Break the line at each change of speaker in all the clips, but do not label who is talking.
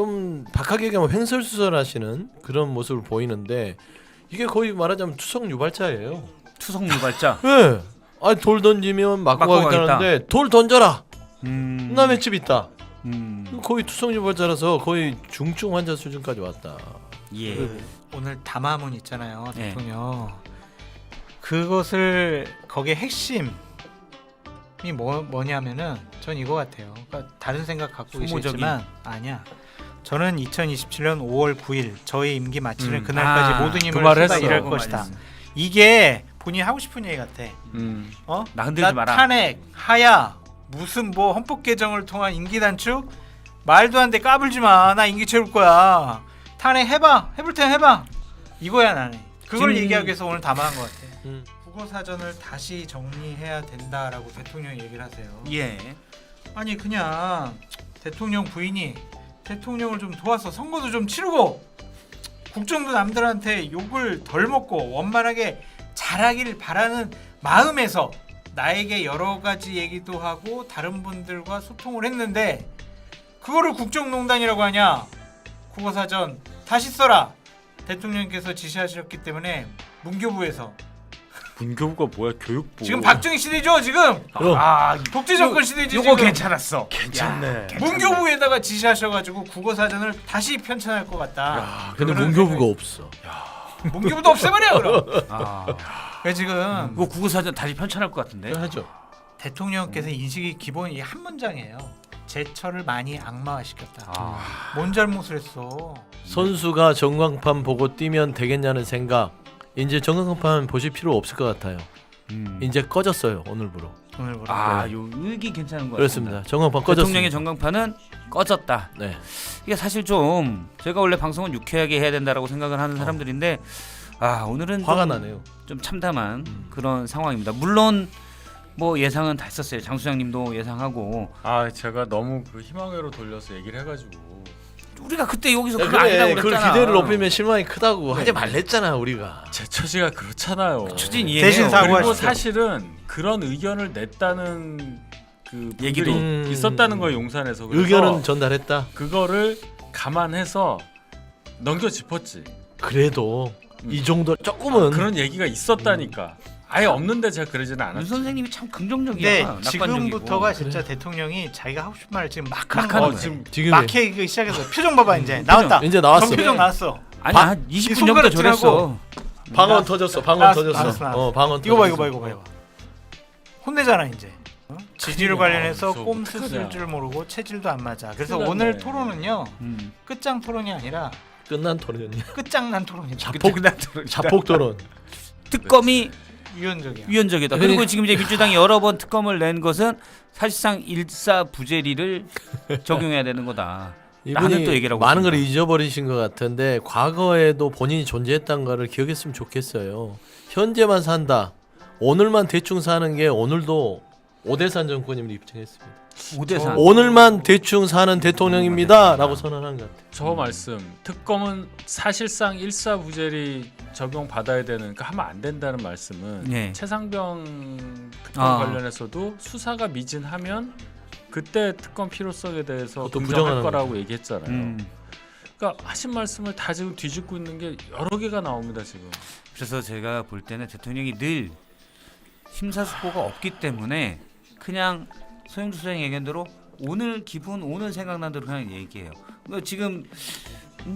좀 박하게 얘기하면 횡설수설하시는 그런 모습을 보이는데 이게 거의 말하자면 투석 유발자예요.
투석 유발자.
네. 돌 던지면 맞고
맞고
가겠다는데 돌 던져라. 나 맷집 있다. 거의 투석 유발자라서 거의 중증 환자 수준까지 왔다.
예.
오늘 담화문 있잖아요,
네.
대통령. 그것을 거기에 핵심이 뭐냐면은 전 이거 같아요. 그러니까 다른 생각 갖고
소모적인.
계시지만 아니야. 저는 2027년 5월 9일 저의 임기 마치는 그날까지 모든
그
힘을
말을
쏟아
했어.
일할
그
것이다.
말했어.
이게 본인이 하고 싶은 얘기 같아. 어?
나 흔들지 마라.
탄핵, 하야, 무슨 뭐 헌법 개정을 통한 임기 단축 말도 안 돼. 까불지 마. 나 임기 채울 거야. 탄핵 해봐. 해볼 땐 해봐. 이거야 나는. 그걸
지금-
얘기하기 위해서 오늘 담아한 것 같아.
음.
국어 사전을 다시 정리해야 된다라고 대통령이 얘기를 하세요.
예.
아니 그냥 대통령 부인이 대통령을 좀 도와서 선거도 좀 치르고 국정도 남들한테 욕을 덜 먹고 원만하게 잘하길 바라는 마음에서 나에게 여러 가지 얘기도 하고 다른 분들과 소통을 했는데 그거를 국정농단이라고 하냐. 국어사전 다시 써라. 대통령께서 지시하셨기 때문에 문교부에서
문교부가 뭐야? 교육부.
지금 박정희 시대죠 지금.
그럼.
독재 정권 시대지
요거
지금.
괜찮았어.
괜찮네.
문교부에다가 지시하셔가지고 국어사전을 다시 편찬할 것 같다.
근데
그런
문교부가 없어.
문교부도 없애버려 그럼.
아.
그래서 지금
이거 국어사전 다시 편찬할 것 같은데.
하죠.
대통령께서 인식이 기본 이 한 문장이에요. 제철을 많이 악마화시켰다.
아.
뭔 잘못을 했어?
선수가 전광판 보고 뛰면 되겠냐는 생각. 이제 전광판 보실 필요 없을 것 같아요. 이제 꺼졌어요 오늘부로.
오늘부로.
요 의기 괜찮은 것
그렇습니다.
같습니다.
전광판 꺼졌습니다.
대통령의 전광판은 꺼졌다.
네.
이게 사실 좀 제가 원래 방송은 유쾌하게 해야 된다라고 생각을 하는 사람들인데 오늘은
화가
좀,
나네요.
좀 참담한 그런 상황입니다. 물론 뭐 예상은 다 했었어요. 장 수장님도 예상하고
제가 너무 그 희망회로 돌려서 얘기를 해가지고
우리가 그때 여기서
야,
그거 아니라고
그걸
그랬잖아.
기대를 높이면 실망이 크다고 하지 말랬잖아 우리가.
제 처지가 그렇잖아요.
추진 이해해요.
대신 사과하시죠.
그리고 사실은 그런 의견을 냈다는 그
얘기도
분들이 있었다는 거예요 용산에서. 그래서
의견은 전달했다.
그거를 감안해서 넘겨 짚었지.
그래도 이 정도 조금은
그런 얘기가 있었다니까. 아예 없는데 제가 그러지는
윤
않았어요.
선생님이 참 긍정적이야.
네,
낙관적이고.
지금부터가 진짜 대통령이 자기가 하고 싶은 말을 지금 막 하는
하는
거.
거예요.
지금
지금
막 얘기 시작해서 표정 봐봐 이제 나왔다.
이제 나왔어.
정표정 나왔어.
아니
바-
한 20분
이
전부터
손가락
저랬어.
방언 터졌어. 방언
나왔어,
터졌어.
나왔어.
방언
이거 봐
터졌어.
이거 봐 이거 봐. 혼내잖아 이제. 지지율 관련해서
무서워.
꼼수 쓸
어떡하냐.
줄 모르고 체질도 안 맞아. 그래서
큰일
오늘
났네.
토론은요
음.
끝장 토론이 아니라
끝난 토론이야.
끝장난 토론입니다.
자폭 토론.
특검이
유연적이야.
위헌적이다.
그러니까-
그리고 지금 이제 민주당이 여러 번 특검을 낸 것은 사실상 일사부재리를 적용해야 되는 거다. 라는
이분이
또 얘기를 하고
많은 걸
있습니다.
잊어버리신 것 같은데 과거에도 본인이 존재했던 거를 기억했으면 좋겠어요. 현재만 산다. 오늘만 대충 사는 게 오늘도 오대산 정권임을 입증했습니다.
오대산.
오늘만 대충 사는 대통령입니다라고 선언한 것 같아요.
저 말씀 특검은 사실상 일사부재리 적용 받아야 되는 그러니까 하면 안 된다는 말씀은
예.
최상병 특검
아.
관련해서도 수사가 미진하면 그때 특검 필요성에 대해서
그것도
긍정할
부정하는
거라고 얘기했잖아요.
음.
그러니까 하신 말씀을 다 지금 뒤집고 있는 게 여러 개가 나옵니다 지금.
그래서 제가 볼 때는 대통령이 늘 심사숙고가 없기 때문에 그냥 소영주 소장의 의견대로 오늘 기분, 오늘 생각난 대로 그냥 얘기해요. 그러니까 지금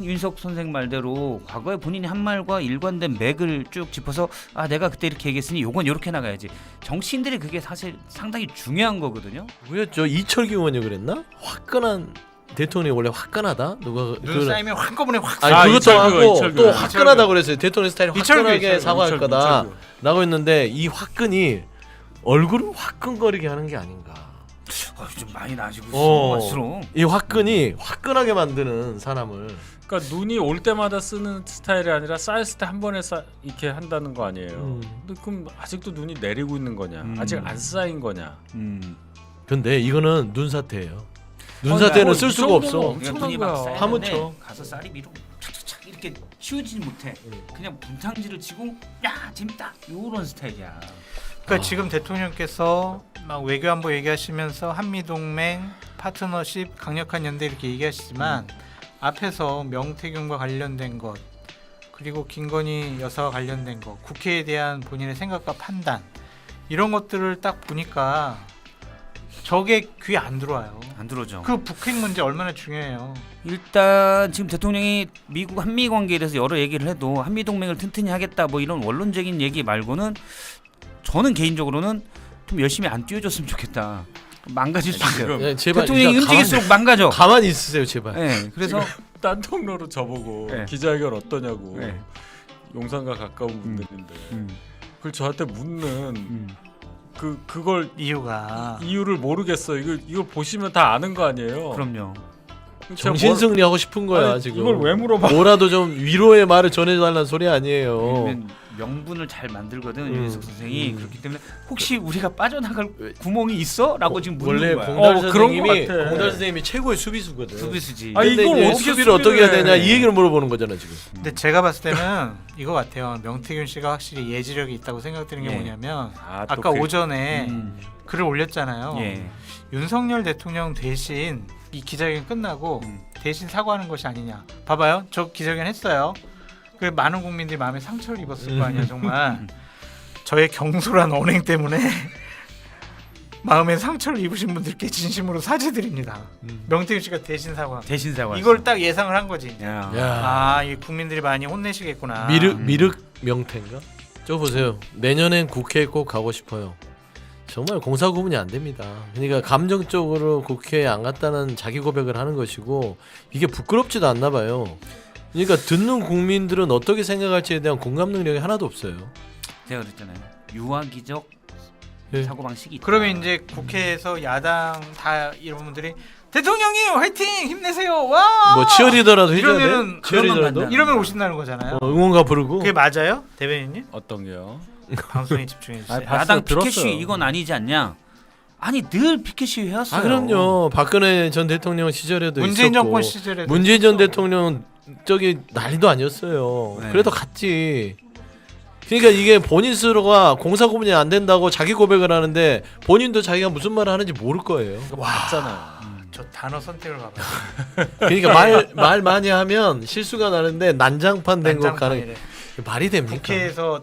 윤석 선생 말대로 과거에 본인이 한 말과 일관된 맥을 쭉 짚어서 내가 그때 이렇게 얘기했으니 요건 이렇게 나가야지. 정치인들이 그게 사실 상당히 중요한 거거든요.
뭐였죠? 이철규 의원이 그랬나? 화끈한 대통령이 원래 화끈하다? 누가
눈 쌓이면 한꺼번에 확.
아니
아,
그것도
이철규,
하고
이철규.
또 화끈하다 그랬어요. 대통령 스타일이
이철규,
화끈하게
이철규,
사과할
이철규,
거다라고
이철규.
했는데 이 화끈이 얼굴을 화끈거리게 하는 게 아닌가.
좀 많이 나아지고
어.
있어. 갈수록.
이 화끈이 화끈하게 만드는 사람을
그러니까 눈이 올 때마다 쓰는 스타일이 아니라 쌓였을 때 한 번에 이렇게 한다는 거 아니에요. 근데 그럼 아직도 눈이 내리고 있는 거냐? 아직 안 쌓인 거냐?
근데 이거는 눈사태예요. 눈사태는
뭐
쓸
이
수가
정도면
없어.
엄청난
눈이 막
거야.
쌓였는데
파묻혀.
가서 쌀이 위로 착착착 이렇게 치우지 못해. 그냥 분탕질을 치고 야 재밌다 요런 스타일이야.
그러니까 지금 대통령께서 막 외교안보 얘기하시면서 한미동맹, 파트너십, 강력한 연대 이렇게 얘기하시지만 앞에서 명태균과 관련된 것 그리고 김건희 여사와 관련된 것 국회에 대한 본인의 생각과 판단 이런 것들을 딱 보니까 저게 귀에 안 들어와요.
안 들어오죠.
그 북핵 문제 얼마나 중요해요.
일단 지금 대통령이 미국 한미 관계에 대해서 여러 얘기를 해도 한미 동맹을 튼튼히 하겠다 뭐 이런 원론적인 얘기 말고는 저는 개인적으로는 좀 열심히 안 뛰어줬으면 좋겠다. 망가질 수 있어요.
네, 제발
대통령이
일단
움직일수록 망가져.
가만히 있으세요, 제발.
네, 그래서
딴 통로로 저보고
네.
기자회견 어떠냐고
네.
용산과 가까운 분들인데
음.
그걸 저한테 묻는 그걸
이유가
이유를 모르겠어. 이거 보시면 다 아는 거 아니에요.
그럼요.
제가
정신승리 하고 싶은 거야
아니,
지금.
이걸 왜 물어봐?
뭐라도 좀 위로의 말을 전해달라는 소리 아니에요.
왜냐면 명분을 잘 만들거든 윤희석 선생이. 그렇기 때문에 혹시 우리가 빠져나갈 구멍이 있어? 라고 지금
원래
묻는 거야.
공달
그런
선생님이
거 같아.
공달 선생님이 최고의 수비수거든.
수비수지.
아니,
근데
이걸
이제
어떻게
수비를 어떻게 해야
수비를
되냐
해?
이 얘기를 물어보는 거잖아 지금.
근데 제가 봤을 때는 이거 같아요. 명태균 씨가 확실히 예지력이 있다고 생각되는 게
예.
뭐냐면
또
아까
그-
오전에
음.
글을 올렸잖아요.
예.
윤석열 대통령 대신 이 기자회견 끝나고
음.
대신 사과하는 것이 아니냐. 봐봐요. 저 기자회견 했어요. 그 많은 국민들이 마음에 상처를 입었을 거 아니야 정말. 저의 경솔한 언행 때문에 마음에 상처를 입으신 분들께 진심으로 사죄드립니다. 명태균 씨가 대신 사과.
대신 사과.
이걸 딱 예상을 한 거지.
야.
야
아, 이 국민들이 많이 혼내시겠구나.
미륵 명태인가? 저 보세요. 내년엔 국회에 꼭 가고 싶어요. 정말 공사 구분이 안 됩니다. 그러니까 감정적으로 국회에 안 갔다는 자기 고백을 하는 것이고 이게 부끄럽지도 않나 봐요. 그러니까 듣는 국민들은 어떻게 생각할지에 대한 공감 능력이 하나도 없어요.
제가 그랬잖아요. 유아기적
예.
사고 방식이 있다.
그러면 이제 국회에서 야당 다 이런 분들이 대통령님 화이팅 힘내세요. 와.
뭐 치어리더라도 해줘야 돼.
이러면은
치어리더라도
그런
이러면 오신다는 거잖아요.
응원가 부르고.
그게 맞아요, 대변인님?
어떤 게요?
방송에 집중해 주세요.
아니, 봤어요.
야당 피켓
들었어요.
시위 이건 아니지 않냐? 아니 늘 피켓 시위 해왔어요.
아 그럼요. 박근혜 전 대통령 시절에도
문재인
있었고
정권 시절에
문재인 전 대통령 저기 난리도 아니었어요.
네.
그래도 갔지. 그러니까 이게 본인 스스로가 공사 구분이 안 된다고 자기 고백을 하는데 본인도 자기가 무슨 말을 하는지 모를 거예요.
맞잖아요.
저 단어 선택을 봐봐요.
그러니까 말 많이 하면 실수가 나는데 난장판 된 거 가는
난장판이래.
말이 됩니까?
국회에서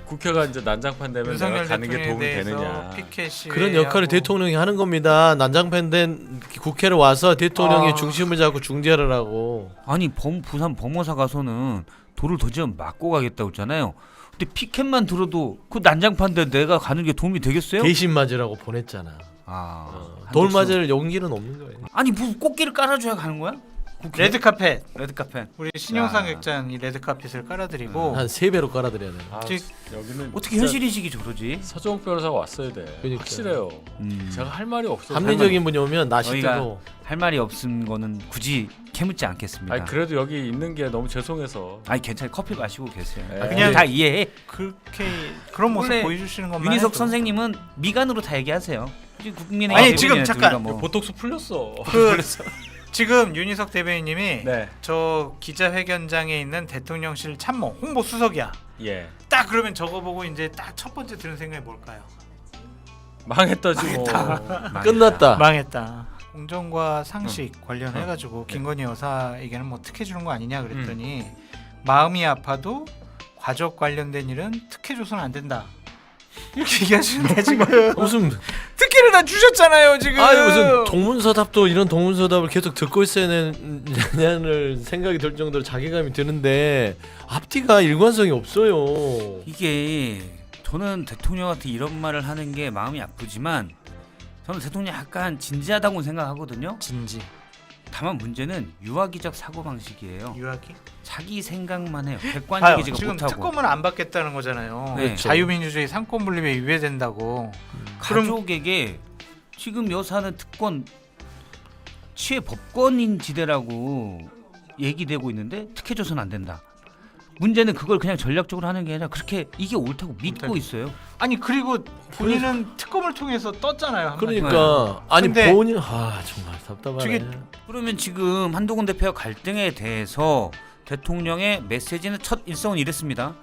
국회가 이제 난장판 되면 내가
윤석열
가는 게
대통령에
도움이
대해서
되느냐?
피켓 시위
그런 역할을 대통령이 하는 겁니다. 난장판 된 국회를 와서 대통령이
아.
중심을 잡고 중재를 하고.
아니 부산 범어사 가서는 돌을 더 지면 맞고 가겠다고 했잖아요. 근데 피켓만 들어도 그 난장판데 내가 가는 게 도움이 되겠어요?
대신 맞으라고 보냈잖아. 돌
한덕수.
맞을 용기는 없는 거예요.
아니 무슨 꽃길을 깔아줘야 가는 거야? 국회?
레드카펫
레드카펫.
우리 신용상
야.
객장 이 레드카펫을 깔아드리고
한 3배로 깔아드려야 돼요.
아,
즉,
여기는
어떻게
진짜
현실인식이 저러지?
서정욱 변호사가 왔어야 돼.
그러니까요.
확실해요. 제가 할 말이 없어요.
합리적인 분이 오면 나
저희가
시대로
할 말이 없은 거는 굳이 캐묻지 않겠습니다.
아니 그래도 여기 있는 게 너무 죄송해서.
아니 괜찮아. 커피 마시고 계세요.
네.
그냥
다 이해해.
그렇게 그런 모습
원래
보여주시는 것만
윤희석
해도.
선생님은 미간으로 다 얘기하세요. 국민의
아니,
대변인이나
지금 잠깐.
우리가 뭐.
보톡스 풀렸어.
그 지금 윤희석 대변인님이
네.
저 기자회견장에 있는 대통령실 참모 홍보 수석이야.
예.
딱 그러면 저거 보고 이제 딱 첫 번째 드는 생각이 뭘까요?
망했다 지금.
끝났다.
망했다. 공정과 상식 관련해 가지고 김건희 여사에게는 뭐 특혜 주는 거 아니냐 그랬더니 마음이 아파도 과적 관련된 일은 특혜 줘서는 안 된다. 이렇게 얘기하시는데 지금
무슨
특혜를 다 주셨잖아요 지금.
아니 무슨 동문서답도 이런 동문서답을 계속 듣고 있어야 되냐는 생각이 들 정도로 자괴감이 드는데 앞뒤가 일관성이 없어요.
이게 저는 대통령한테 이런 말을 하는 게 마음이 아프지만 저는 대통령이 약간 진지하다고 생각하거든요.
진지
다만 문제는 유아기적 사고 방식이에요.
유학이.
자기 생각만 해요.
봐요.
객관적이지가
지금
못하고.
특검을 안 받겠다는 거잖아요.
네.
자유민주주의 상권 분립에 위배된다고.
가족에게 지금 여사는 특권 취해 법권인 지대라고 얘기되고 있는데 특혜 줘서는 안 된다. 문제는 그걸 그냥 전략적으로 하는 게 아니라 그렇게 이게 옳다고 믿고 있어요.
아니 그리고 본인은 특검을 통해서 떴잖아요. 한마디로.
그러니까 아니
근데
본인 정말 답답하네.
저게
그러면 지금 한동훈 대표와 갈등에 대해서 대통령의 메시지는 첫 일성은 이랬습니다.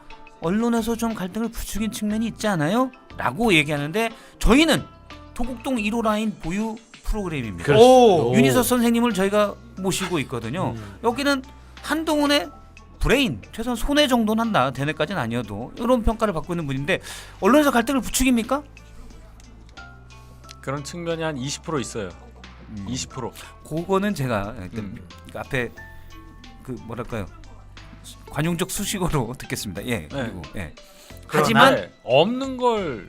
언론에서 좀 갈등을 부추긴 측면이 있지 않아요? 라고 얘기하는데 저희는 도곡동 1호 라인 보유 프로그램입니다.
그렇죠.
오.
윤희석 선생님을 저희가 모시고 있거든요. 여기는 한동훈의 브레인, 최소한 손해 정도는 한다. 대뇌까지는 아니어도 이런 평가를 받고 있는 분인데 언론에서 갈등을 부추깁니까?
그런 측면이 한 20% 있어요. 20%.
그거는 제가 일단 그 앞에 그 뭐랄까요 관용적 수식어로 듣겠습니다. 예. 그리고 예. 하지만
네, 없는 걸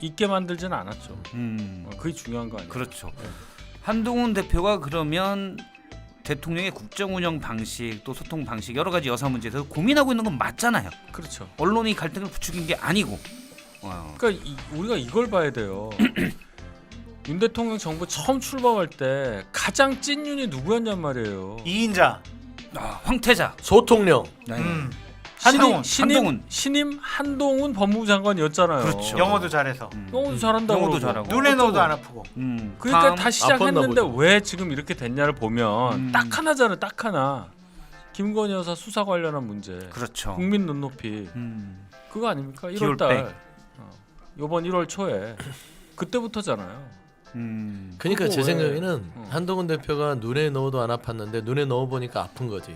있게 만들지는 않았죠. 그게 중요한 거 아니에요?
그렇죠. 한동훈 대표가 그러면 대통령의 국정 운영 방식 또 소통 방식 여러 가지 여사 문제에 대해서 고민하고 있는 건 맞잖아요.
그렇죠.
언론이 갈등을 부추긴 게 아니고.
그러니까 우리가 이걸 봐야 돼요. 윤 대통령 정부 처음 출범할 때 가장 찐윤이 누구였냔 말이에요.
이인자.
황태자.
소통령.
한동훈.
신임 한동훈 법무부 장관이었잖아요.
그렇죠.
영어도 잘해서.
영어도 잘한다고
영어도
그러고.
잘하고.
눈에 넣어도 안 아프고.
그러니까 다
아팠나
시작했는데
보죠.
왜 지금 이렇게 됐냐를 보면 딱 하나잖아요. 딱 하나. 김건희 여사 수사 관련한 문제.
그렇죠.
국민 눈높이. 그거 아닙니까? 1월
기울백.
달. 요번 1월 초에 그때부터잖아요.
그러니까 제
그거 왜-
생각에는 한동훈 대표가 눈에 넣어도 안 아팠는데 눈에 넣어 보니까 아픈 거지.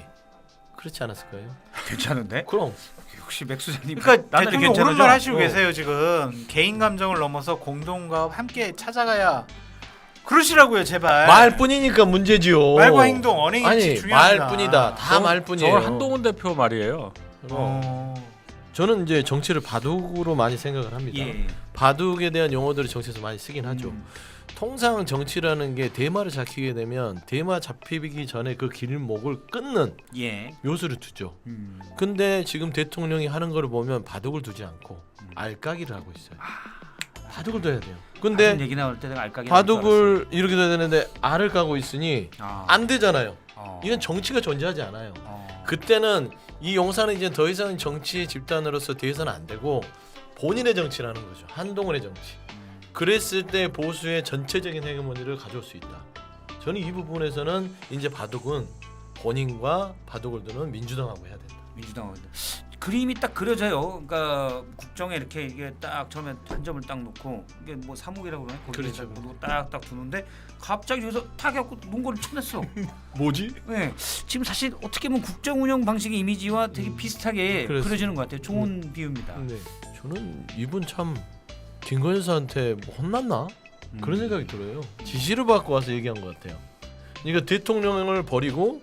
그렇지 않았을까요?
괜찮은데?
그럼
역시 맥수자님.
그러니까
나날이
대통령
괜찮아져?
옳은 말 하시고 계세요 지금. 개인 감정을 넘어서 공동과 함께 찾아가야 그러시라고요 제발.
말뿐이니까 문제지요.
말과 행동 언행이
아니
중요합니다.
말뿐이다. 다 말뿐이에요.
저걸 한동훈 대표 말이에요.
저는 이제 정치를 바둑으로 많이 생각을 합니다.
예.
바둑에 대한 용어들을 정치에서 많이 쓰긴 하죠. 통상 정치라는 게 대마를 잡히게 되면 대마 잡히기 전에 그 길목을 끊는
예.
요소를 두죠. 근데 지금 대통령이 하는 거를 보면 바둑을 두지 않고 알까기를 하고 있어요. 바둑을 둬야 돼요. 근데
얘기 나올 때 내가 알까기
바둑을 이렇게 둬야 되는데 알을 까고 있으니
아.
안 되잖아요.
어.
이건 정치가 존재하지 않아요.
어.
그때는 이 용사는 이제 더 이상 정치 집단으로서 대해서는 안 되고 본인의 정치를 하는 거죠. 한동훈의 정치. 그랬을 때 보수의 전체적인 헤게모니를 가져올 수 있다. 저는 이 부분에서는 이제 바둑은 본인과 바둑을 두는 민주당하고 해야 된다.
민주당 그림이 딱 그려져요. 그러니까 국정에 이렇게 이게 딱 처음에 한 점을 딱 놓고 이게 뭐 사목이라고 그러네. 거기에
그렇죠.
딱딱 두는데 갑자기 여기서 탁 해갖고 농구를 쳐냈어.
뭐지?
네. 지금 사실 어떻게 보면 국정 운영 방식의 이미지와 되게 비슷하게
그렇습니다.
그려지는 것 같아요. 좋은 비유입니다.
네. 저는 이분 참 김건희 여사한테 뭐 혼났나? 그런 생각이 들어요. 지시를 받고 와서 얘기한 것 같아요. 그러니까 대통령을 버리고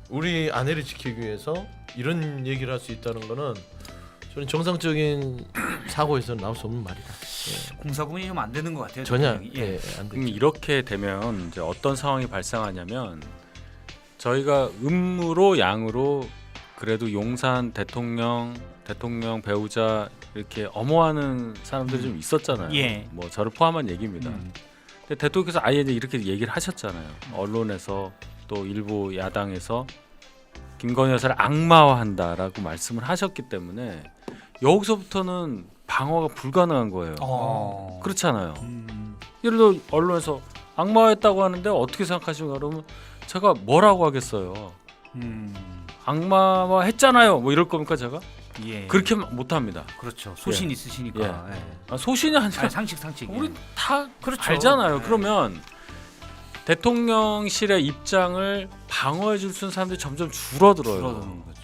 우리 아내를 지키기 위해서 이런 얘기를 할 수 있다는 거는 저는 정상적인 사고에서는 나올 수 없는 말이다.
공사구분이 좀 안 되는 것 같아요.
전혀
대통령이. 예.
안
그럼
되죠.
이렇게 되면 이제 어떤 상황이 발생하냐면 저희가 음으로 양으로 그래도 용산 대통령 배우자 이렇게 엄호하는 사람들이 좀 있었잖아요.
예.
뭐 저를 포함한 얘기입니다. 근데 대통령께서 아예 이제 이렇게 얘기를 하셨잖아요. 언론에서 또 일부 야당에서 김건희 여사를 악마화한다라고 말씀을 하셨기 때문에 여기서부터는 방어가 불가능한 거예요. 그렇잖아요. 예를 들어 언론에서 악마화했다고 하는데 어떻게 생각하시는가 그러면 제가 뭐라고 하겠어요. 악마화했잖아요. 뭐 이럴 겁니까 제가?
예.
그렇게 못합니다.
그렇죠. 소신 있으시니까. 예.
소신이 아니라
아니, 상식.
우리 다
그렇죠.
알잖아요.
네.
그러면 대통령실의 입장을 방어해 줄 수 있는 사람들이 점점 줄어들어요.
줄어드는 거죠.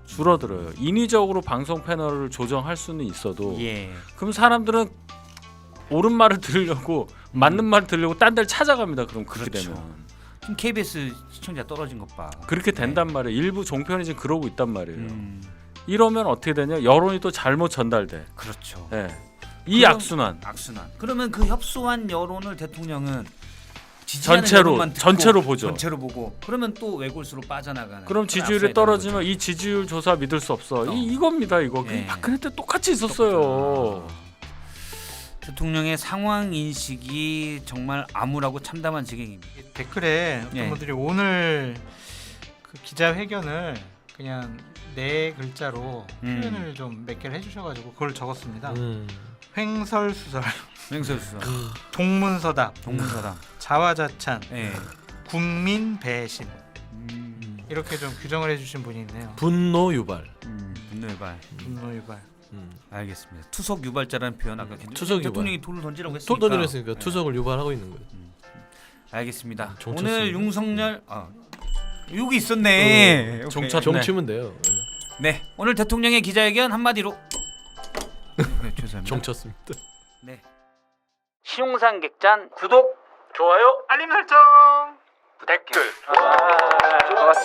줄어들어요. 인위적으로 방송 패널을 조정할 수는 있어도
예.
그럼 사람들은 옳은 말을 들으려고 맞는 말을 들으려고 딴 데를 찾아갑니다. 그럼 그렇게
그렇죠.
되면
지금 KBS 시청자 떨어진 것 봐.
그렇게 된단 말이에요. 일부 종편이 지금 그러고 있단 말이에요. 이러면 어떻게 되냐? 여론이 또 잘못 전달돼.
그렇죠.
예. 이
그럼-
악순환
악순환. 그러면 그 협소한 여론을 대통령은 지지하는
전체로
여론만 듣고
전체로 보죠.
전체로 보고 그러면 또 외골수로 빠져나가는.
그럼 지지율이
악순환이
떨어지면
되는
이 지지율 조사 믿을 수 없어. 이겁니다. 이거
예.
박근혜 때 똑같이 있었어요.
거죠. 대통령의 상황 인식이 정말 암울하고 참담한 지경입니다.
댓글에 어떤
예.
분들이 오늘 그 기자회견을 그냥 네 글자로 표현을 좀 몇 개를 해주셔가지고 그걸 적었습니다. 횡설수설,
맹설수설,
동문서답,
동문서답,
자화자찬,
예.
국민 배신 이렇게 좀 규정을 해주신 분이 있네요.
분노 유발.
분노 유발.
분노 유발.
알겠습니다. 투석 유발자라는 표현 아까
투석 유발.
대통령이 돌을 던지라고
또
했으니까.
던지랬으니까
예.
투석을 유발하고 있는 거예요.
알겠습니다.
종쳤습니다.
오늘 윤석열 여기 있었네. 오케이.
종쳤-
종치면 돼요.
네, 오늘 대통령의 기자회견 한마디로. 네, 죄송합니다.
종쳤습니다.
네. 시용상 객잔 구독,
좋아요, 알림 설정,
댓글.
좋았어.